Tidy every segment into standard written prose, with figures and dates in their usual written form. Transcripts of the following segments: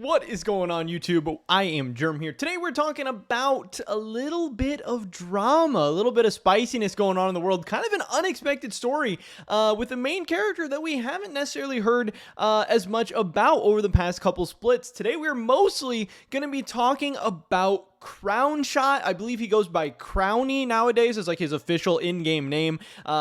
What is going on, YouTube? I am Germ here. Today we're talking about a little bit of drama, a little bit of spiciness going on in the world. Kind of an unexpected story with a main character that we haven't necessarily heard as much about over the past couple splits. Today we're mostly going to be talking about Crown Shot. I believe he goes by Crownie nowadays as like his official in-game name.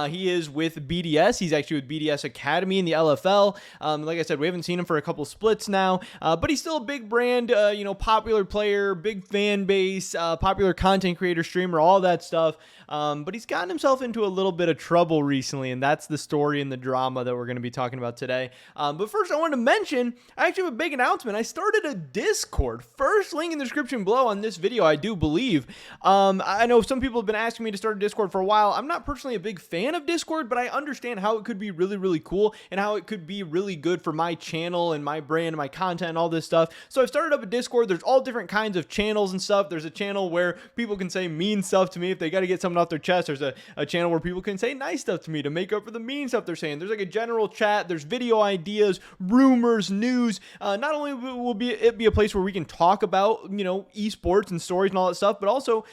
He is with BDS. He's actually with BDS Academy in the LFL. Like I said, we haven't seen him for a couple splits now, but he's still a big brand, popular player, big fan base, popular content creator, streamer, all that stuff. But he's gotten himself into a little bit of trouble recently, and that's the story and the drama that we're going to be talking about today. But first, I wanted to mention, I actually have a big announcement. I started a Discord. First link in the description below on this video, I do believe. I know some people have been asking me to start a Discord for a while. I'm not personally a big fan of Discord, but I understand how it could be really, really cool and how it could be really good for my channel and my brand and my content and all this stuff. So I've started up a Discord. There's all different kinds of channels and stuff. There's a channel where people can say mean stuff to me if they got to get something off their chest. There's a channel where people can say nice stuff to me to make up for the mean stuff they're saying. There's like a general chat. There's video ideas, rumors, news. Not only will it be a place where we can talk about, esports and stories and all that stuff, but also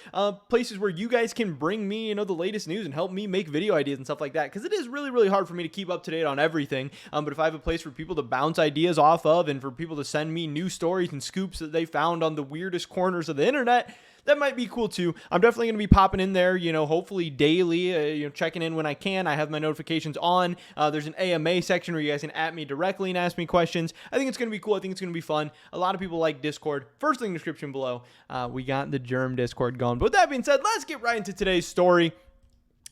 places where you guys can bring me, the latest news and help me make video ideas and stuff like that. Because it is really, really hard for me to keep up to date on everything. But if I have a place for people to bounce ideas off of and for people to send me new stories and scoops that they found on the weirdest corners of the internet, that might be cool too. I'm definitely going to be popping in there, hopefully daily, checking in when I can. I have my notifications on. There's an AMA section where you guys can at me directly and ask me questions. I think it's going to be cool. I think it's going to be fun. A lot of people like Discord. First link in the description below. We got the Germ Discord going. But with that being said, let's get right into today's story.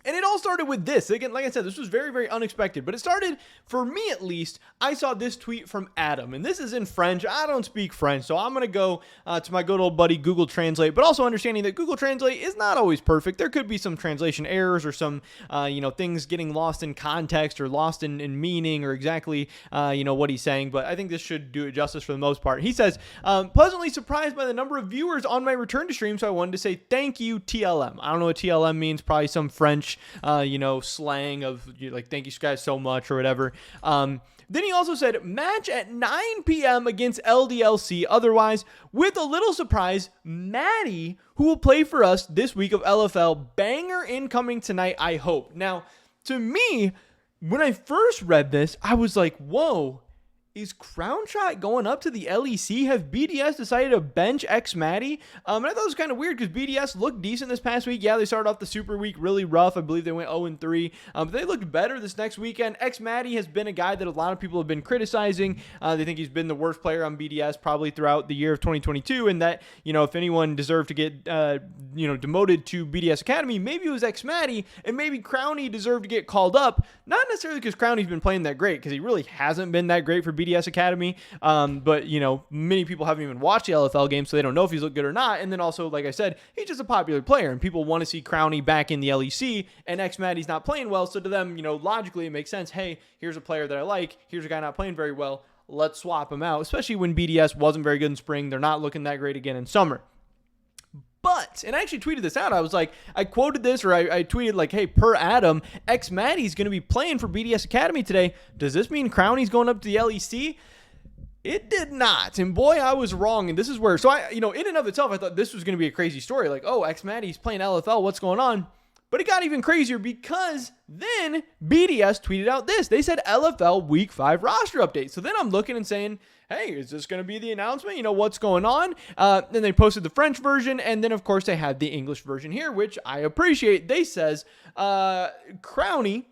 And it all started with this. Again, like I said, this was very, very unexpected. But it started, for me at least, I saw this tweet from Adam. And this is in French. I don't speak French, so I'm going to go to my good old buddy Google Translate. But also understanding that Google Translate is not always perfect. There could be some translation errors or some, things getting lost in context or lost in meaning or exactly, what he's saying. But I think this should do it justice for the most part. He says, pleasantly surprised by the number of viewers on my return to stream, so I wanted to say thank you, TLM. I don't know what TLM means. Probably some French slang of like, thank you guys so much or whatever. Then he also said, match at 9 p.m. against LDLC. Otherwise, with a little surprise, Maddie, who will play for us this week of LFL, banger incoming tonight, I hope. Now, to me, when I first read this, I was like, whoa. Is Crown Shot going up to the LEC? Have BDS decided to bench X Maddie? And I thought it was kind of weird because BDS looked decent this past week. Yeah, they started off the Super Week really rough. I believe they went 0-3. But they looked better this next weekend. X Maddie has been a guy that a lot of people have been criticizing. They think he's been the worst player on BDS probably throughout the year of 2022. And that, if anyone deserved to get, demoted to BDS Academy, maybe it was X Maddie. And maybe Crownie deserved to get called up. Not necessarily because Crownie's been playing that great, because he really hasn't been that great for BDS Academy. But, many people haven't even watched the LFL game, so they don't know if he's looked good or not. And then also, like I said, he's just a popular player, and people want to see Crownie back in the LEC, and X Maddie's not playing well. So to them, logically, it makes sense. Hey, here's a player that I like. Here's a guy not playing very well. Let's swap him out, especially when BDS wasn't very good in spring. They're not looking that great again in summer. But, and I actually tweeted this out, I was like, I quoted this, or I tweeted like, hey, per Adam, X Maddie's going to be playing for BDS Academy today. Does this mean Crownie's going up to the LEC? It did not. And boy, I was wrong. And this is where, so I, in and of itself, I thought this was going to be a crazy story. Like, oh, X Maddie's playing LFL. What's going on? But it got even crazier because then BDS tweeted out this. They said LFL Week 5 roster update. So then I'm looking and saying, hey, is this going to be the announcement? What's going on? Then they posted the French version. And then, of course, they had the English version here, which I appreciate. They says, Crownie,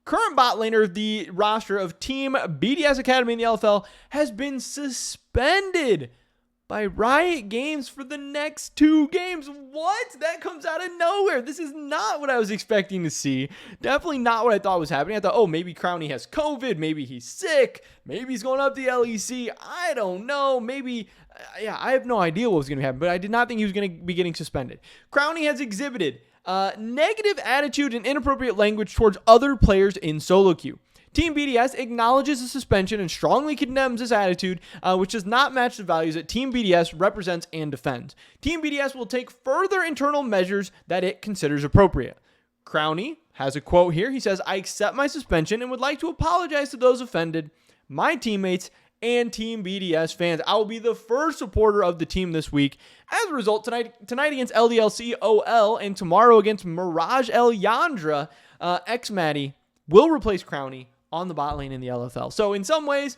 current bot laner of the roster of Team BDS Academy in the LFL, has been suspended by Riot Games for the next 2 games. What? That comes out of nowhere. This is not what I was expecting to see. Definitely not what I thought was happening. I thought, oh, maybe Crownie has COVID. Maybe he's sick. Maybe he's going up the LEC. I don't know. Maybe, I have no idea what was going to happen, but I did not think he was going to be getting suspended. Crownie has exhibited negative attitude and inappropriate language towards other players in solo queue. Team BDS acknowledges the suspension and strongly condemns this attitude, which does not match the values that Team BDS represents and defends. Team BDS will take further internal measures that it considers appropriate. Crownie has a quote here. He says, I accept my suspension and would like to apologize to those offended, my teammates, and Team BDS fans. I will be the first supporter of the team this week. As a result, tonight against LDLC OL and tomorrow against Mirage El Yandra, X-Matty will replace Crownie on the bot lane in the LFL. So in some ways,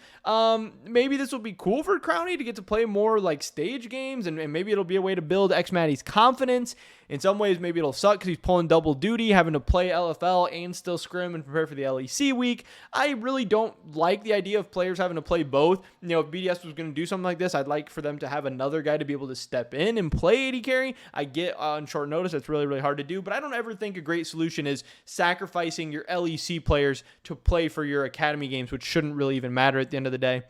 maybe this will be cool for Crownie to get to play more like stage games, and maybe it'll be a way to build X-Matty's confidence. In some ways, maybe it'll suck because he's pulling double duty, having to play LFL and still scrim and prepare for the LEC week. I really don't like the idea of players having to play both. You know, if BDS was going to do something like this, I'd like for them to have another guy to be able to step in and play AD carry. I get on short notice, it's really, really hard to do, but I don't ever think a great solution is sacrificing your LEC players to play for your academy games, which shouldn't really even matter at the end of the day.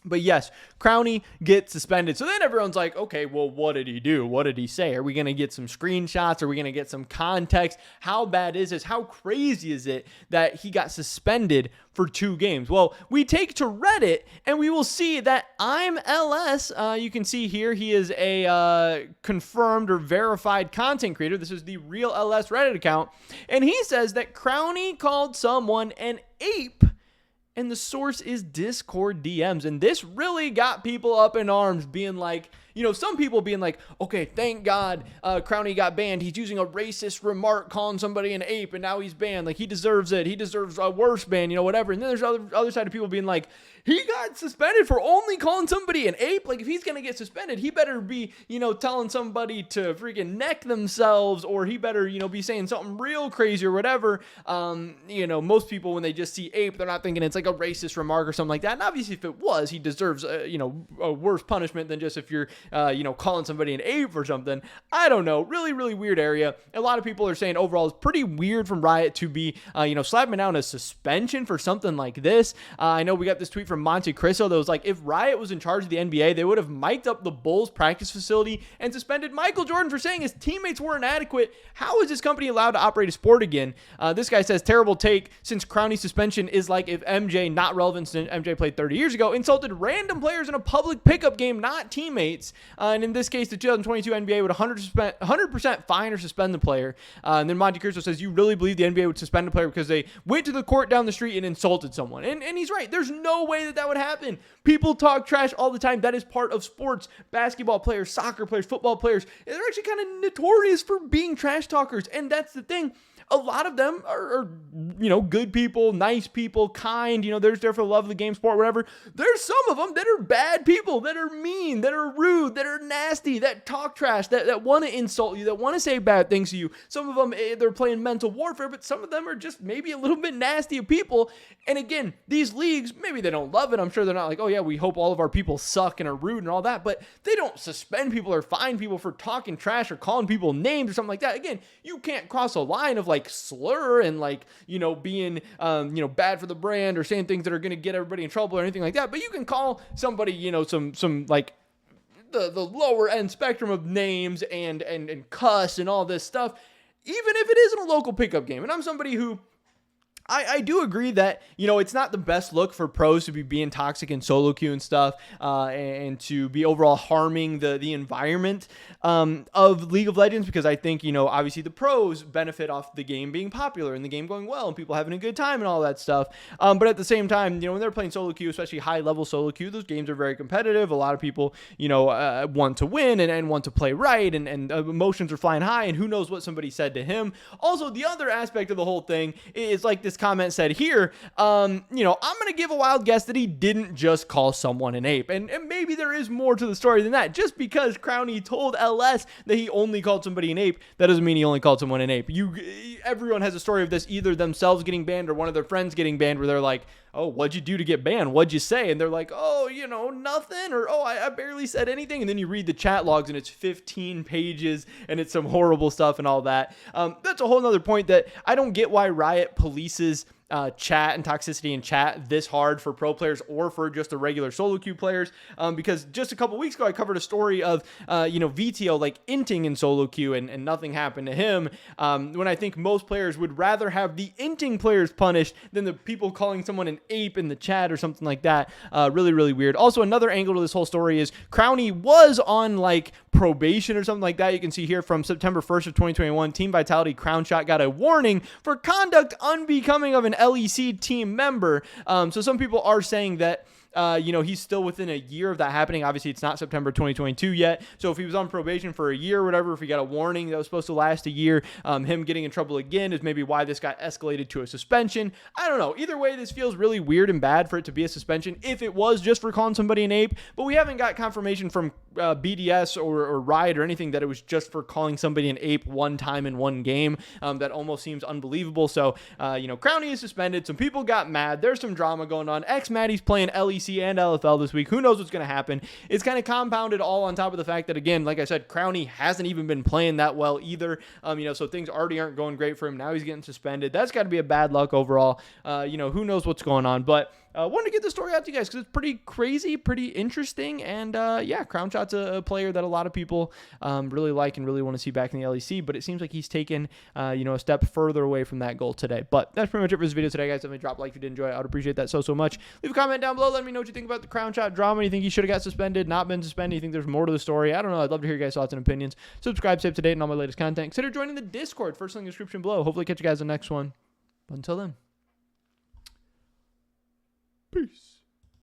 But yes, Crownie gets suspended. So then everyone's like, okay, well, what did he do? What did he say? Are we going to get some screenshots? Are we going to get some context? How bad is this? How crazy is it that he got suspended for 2 games? Well, we take to Reddit and we will see that I'm LS. You can see here he is a confirmed or verified content creator. This is the real LS Reddit account. And he says that Crownie called someone an ape, and the source is Discord DMs. And this really got people up in arms, being like, you know, some people being like, okay, thank God Crownie got banned. He's using a racist remark, calling somebody an ape, and now he's banned. Like, he deserves it. He deserves a worse ban, you know, whatever. And then there's other side of people being like, he got suspended for only calling somebody an ape. Like, if he's going to get suspended, he better be, you know, telling somebody to freaking neck themselves, or he better, you know, be saying something real crazy or whatever. You know, most people, when they just see ape, they're not thinking it's like a racist remark or something like that. And obviously, if it was, he deserves, you know, a worse punishment than just if you're, you know, calling somebody an ape or something. I don't know. Really, really weird area. A lot of people are saying overall it's pretty weird from Riot to be, you know, slapping down a suspension for something like this. I know we got this tweet from Monte Cristo that was like, if Riot was in charge of the NBA, they would have mic'd up the Bulls practice facility and suspended Michael Jordan for saying his teammates were inadequate. How is this company allowed to operate a sport again? This guy says, terrible take, since Crownie's suspension is like if MJ, not relevant since MJ played 30 years ago, insulted random players in a public pickup game, not teammates. And in this case, the 2022 NBA would 100% fine or suspend the player. And then Monte Cristo says, you really believe the NBA would suspend a player because they went to the court down the street and insulted someone? And he's right. There's no way that would happen. People talk trash all the time. That is part of sports. Basketball players, soccer players, football players, they're actually kind of notorious for being trash talkers. And that's the thing. A lot of them are, you know, good people, nice people, kind, you know, they're there for the love of the game, sport, whatever. There's some of them that are bad people, that are mean, that are rude, that are nasty, that talk trash, that want to insult you, that want to say bad things to you. Some of them, they're playing mental warfare, but some of them are just maybe a little bit nasty of people. And again, these leagues, maybe they don't love it. I'm sure they're not like, oh yeah, we hope all of our people suck and are rude and all that, but they don't suspend people or fine people for talking trash or calling people names or something like that. Again, you can't cross a line of like slur and like, you know, being, you know, bad for the brand or saying things that are going to get everybody in trouble or anything like that. But you can call somebody, you know, some like the lower end spectrum of names and cuss and all this stuff, even if it isn't a local pickup game. And I'm somebody who, I do agree that, you know, it's not the best look for pros to be being toxic in solo queue and stuff, and to be overall harming the environment of League of Legends, because I think, you know, obviously the pros benefit off the game being popular and the game going well and people having a good time and all that stuff. But at the same time, you know, when they're playing solo queue, especially high level solo queue, those games are very competitive. A lot of people, you know, want to win and want to play right, and emotions are flying high, and who knows what somebody said to him. Also, the other aspect of the whole thing is like this comment said here, you know, I'm going to give a wild guess that he didn't just call someone an ape. And maybe there is more to the story than that. Just because Crownie told LS that he only called somebody an ape, that doesn't mean he only called someone an ape. Everyone has a story of this, either themselves getting banned or one of their friends getting banned, where they're like, oh, what'd you do to get banned? What'd you say? And they're like, oh, you know, nothing. Or, oh, I barely said anything. And then you read the chat logs and it's 15 pages and it's some horrible stuff and all that. That's a whole nother point that I don't get why Riot polices chat and toxicity in chat this hard for pro players or for just the regular solo queue players, because just a couple weeks ago I covered a story of you know, VTO like inting in solo queue and nothing happened to him, when I think most players would rather have the inting players punished than the people calling someone an ape in the chat or something like that. Really, really weird. Also, another angle to this whole story is Crownie was on like probation or something like that. You can see here from September 1st of 2021, Team Vitality Crown Shot got a warning for conduct unbecoming of an LEC team member. So some people are saying that, he's still within a year of that happening. Obviously, it's not September 2022 yet. So if he was on probation for a year or whatever, if he got a warning that was supposed to last a year, him getting in trouble again is maybe why this got escalated to a suspension. I don't know. Either way, this feels really weird and bad for it to be a suspension if it was just for calling somebody an ape, but we haven't got confirmation from BDS or Riot or anything that it was just for calling somebody an ape one time in one game. That almost seems unbelievable. So, Crownie is suspended. Some people got mad. There's some drama going on. Maddie's playing LEC and LFL this week. Who knows what's going to happen? It's kind of compounded all on top of the fact that, again, like I said, Crownie hasn't even been playing that well either. So things already aren't going great for him. Now he's getting suspended. That's got to be a bad luck overall. Who knows what's going on, but wanted to get the story out to you guys because it's pretty crazy, pretty interesting, and Crownshot's a player that a lot of people really like and really want to see back in the LEC, but it seems like he's taken a step further away from that goal today. But that's pretty much it for this video today, guys. Definitely drop a like if you did enjoy it. I would appreciate that so much. Leave a comment down below. Let me know what you think about the Crownshot drama. You think he should have got suspended, not been suspended? You think there's more to the story? I don't know. I'd love to hear your guys' thoughts and opinions. Subscribe, stay up to date on all my latest content. Consider joining the Discord. First link in the description below. Hopefully catch you guys in the next one. But until then, peace.